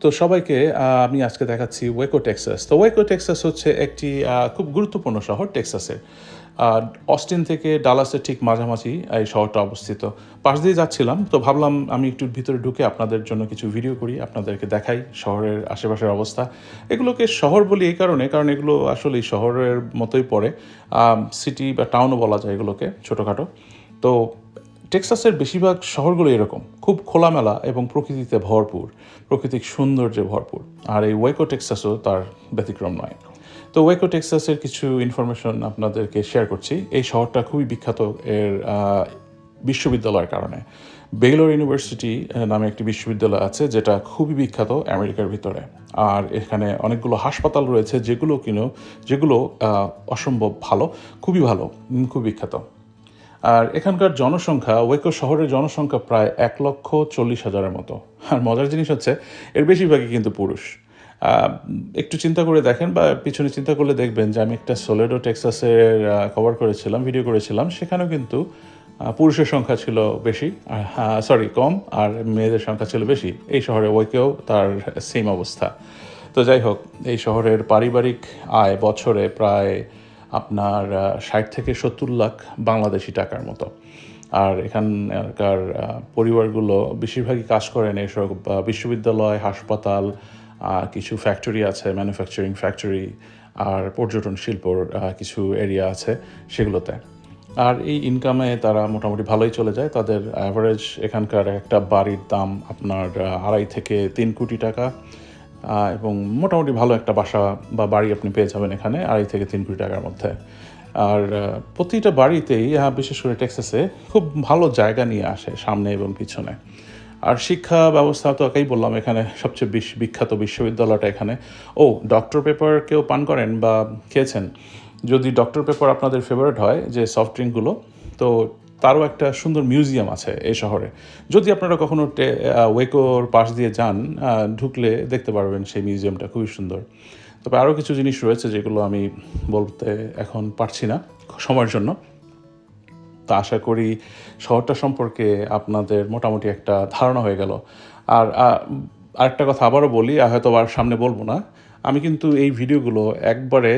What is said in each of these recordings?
তো সবাইকে আমি আজকে দেখাচ্ছি ওয়েকো টেক্সাস। তো ওয়েকো টেক্সাস হচ্ছে একটি খুব গুরুত্বপূর্ণ শহর টেক্সাসের। অস্টিন থেকে ডালাসের ঠিক মাঝামাঝি এই শহরটা অবস্থিত। পাশ দিয়ে যাচ্ছিলাম, তো ভাবলাম আমি একটু ভিতরে ঢুকে আপনাদের জন্য কিছু ভিডিও করি, আপনাদেরকে দেখাই শহরের আশেপাশের অবস্থা। এগুলোকে শহর বলি এই কারণ এগুলো আসলেই শহরের মতোই পড়ে। সিটি বা টাউনও বলা যায় এগুলোকে, ছোটোখাটো। তো টেক্সাসের বেশিরভাগ শহরগুলো এরকম খুব খোলামেলা এবং প্রকৃতিতে ভরপুর, প্রাকৃতিক সৌন্দর্যে ভরপুর। আর এই ওয়েকো টেক্সাসও তার ব্যতিক্রম নয়। তো ওয়েকো টেক্সাসের কিছু ইনফরমেশন আপনাদেরকে শেয়ার করছি। এই শহরটা খুবই বিখ্যাত এর বিশ্ববিদ্যালয়ের কারণে। বেইলর ইউনিভার্সিটি নামে একটি বিশ্ববিদ্যালয় আছে, যেটা খুবই বিখ্যাত আমেরিকার ভিতরে। আর এখানে অনেকগুলো হাসপাতাল রয়েছে যেগুলো অসম্ভব ভালো, খুবই ভালো, খুব বিখ্যাত। আর এখানকার জনসংখ্যা, ওয়েকো শহরের জনসংখ্যা প্রায় 1,40,000-এর মতো। আর মজার জিনিস হচ্ছে এর বেশিরভাগই কিন্তু পুরুষ। একটু চিন্তা করে দেখেন বা পিছনে চিন্তা করলে দেখবেন যে আমি একটা সোলেডো টেক্সাসের কভার করেছিলাম, ভিডিও করেছিলাম। সেখানেও কিন্তু পুরুষের সংখ্যা ছিল বেশি, কম, আর মেয়েদের সংখ্যা ছিল বেশি। এই শহরে ওয়েকেও তার সেম অবস্থা। তো যাই হোক, এই শহরের পারিবারিক আয় বছরে প্রায় আপনার 60 থেকে 70 লাখ বাংলাদেশি টাকার মতো। আর এখানকার পরিবারগুলো বেশিরভাগই কাজ করেন এসব বিশ্ববিদ্যালয়, হাসপাতাল, কিছু ফ্যাক্টরি আছে, ম্যানুফ্যাকচারিং ফ্যাক্টরি, আর পর্যটন শিল্পর কিছু এরিয়া আছে সেগুলোতে। আর এই ইনকামে তারা মোটামুটি ভালোই চলে যায়। তাদের অ্যাভারেজ এখানকার একটা বাড়ির দাম আপনার 2.5 থেকে 3 কোটি টাকা, এবং মোটামুটি ভালো একটা বাসা বা বাড়ি আপনি পেয়ে যাবেন এখানে 2.5 থেকে 3 কোটি টাকার মধ্যে। আর প্রতিটা বাড়িতেই বিশেষ করে টেক্সাসে খুব ভালো জায়গা নিয়ে আসে সামনে এবং পিছনে। আর শিক্ষা ব্যবস্থা তো একাই বললাম, এখানে সবচেয়ে বিখ্যাত বিশ্ববিদ্যালয়টা এখানে। ডক্টর পেপার কেউ পান করেন বা খেয়েছেন? যদি ডক্টর পেপার আপনাদের ফেভারিট হয়, যে সফট ড্রিঙ্কগুলো, তো তারও একটা সুন্দর মিউজিয়াম আছে এই শহরে। যদি আপনারা কখনো ওয়েকোর পাশ দিয়ে যান, ঢুকলে দেখতে পারবেন সেই মিউজিয়ামটা খুবই সুন্দর। তবে আরও কিছু জিনিস রয়েছে যেগুলো আমি বলতে এখন পারছি না সময়ের জন্য। তা আশা করি শহরটা সম্পর্কে আপনাদের মোটামুটি একটা ধারণা হয়ে গেল। আর আরেকটা কথা আবারও বলি, হয়তো আর সামনে বলবো না, আমি কিন্তু এই ভিডিওগুলো একবারে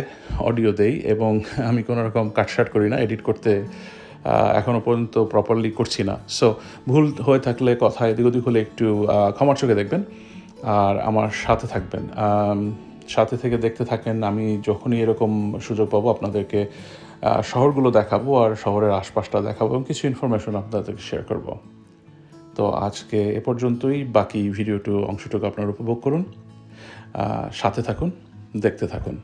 অডিও দেই এবং আমি কোনো রকম কাটসাট করি না, এডিট করতে এখনও পর্যন্ত প্রপারলি করছি না। সো ভুল হয়ে থাকলে, কথা এদিক ওদিক হলে একটু ক্ষমার চোখে দেখবেন আর আমার সাথে থাকবেন। সাথে থেকে দেখতে থাকেন। আমি যখনই এরকম সুযোগ পাবো আপনাদেরকে শহরগুলো দেখাবো আর শহরের আশপাশটা দেখাবো এবং কিছু ইনফরমেশন আপনাদেরকে শেয়ার করব। তো আজকে এ পর্যন্তই। বাকি অংশটুকু আপনারা উপভোগ করুন, সাথে থাকুন, দেখতে থাকুন।